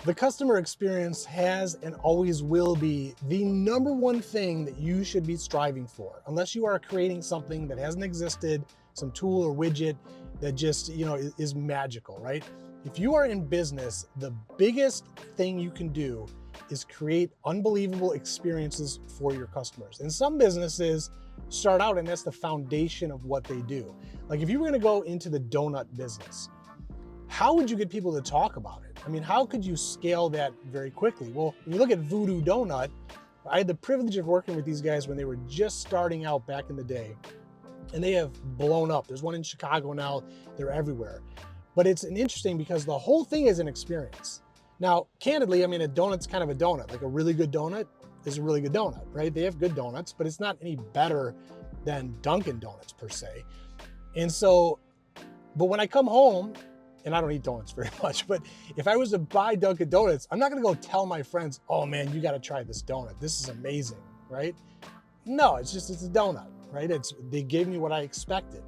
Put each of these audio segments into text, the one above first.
The customer experience has and always will be the number one thing that you should be striving for, unless you are creating something that hasn't existed, some tool or widget that just, is magical, right? If you are in business, the biggest thing you can do is create unbelievable experiences for your customers. And some businesses start out and that's the foundation of what they do. Like if you were gonna go into the donut business, how would you get people to talk about it? I mean, how could you scale that very quickly? Well, when you look at Voodoo Doughnut, I had the privilege of working with these guys when they were just starting out back in the day, and they have blown up. There's one in Chicago now, they're everywhere. But it's interesting because the whole thing is an experience. Now, candidly, I mean, a donut's kind of a donut. Like a really good donut is a really good donut, right? They have good donuts, but it's not any better than Dunkin' Donuts per se. And so, but when I come home, and I don't eat donuts very much, but if I was to buy Dunkin' Donuts, I'm not gonna go tell my friends, oh man, you gotta try this donut. This is amazing, right? No, it's a donut, right? They gave me what I expected.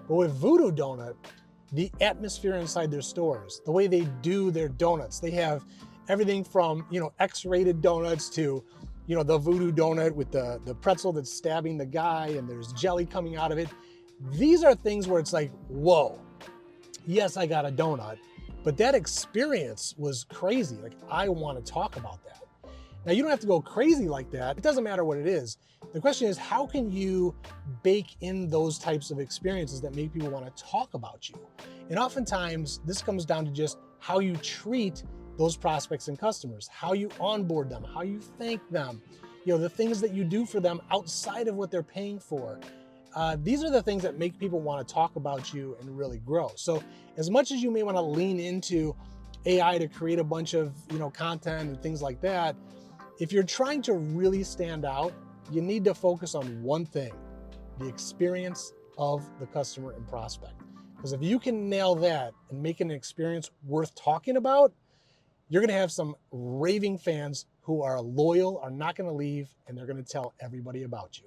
But with Voodoo Doughnut, the atmosphere inside their stores, the way they do their donuts, they have everything from, X-rated donuts to, the Voodoo Doughnut with the pretzel that's stabbing the guy and there's jelly coming out of it. These are things where it's like, whoa, yes, I got a donut, but that experience was crazy. Like, I want to talk about that. Now, you don't have to go crazy like that. It doesn't matter what it is. The question is, how can you bake in those types of experiences that make people want to talk about you? And oftentimes, this comes down to just how you treat those prospects and customers, how you onboard them, how you thank them, the things that you do for them outside of what they're paying for. These are the things that make people want to talk about you and really grow. So as much as you may want to lean into AI to create a bunch of content and things like that, if you're trying to really stand out, you need to focus on one thing: the experience of the customer and prospect. Because if you can nail that and make it an experience worth talking about, you're going to have some raving fans who are loyal, are not going to leave, and they're going to tell everybody about you.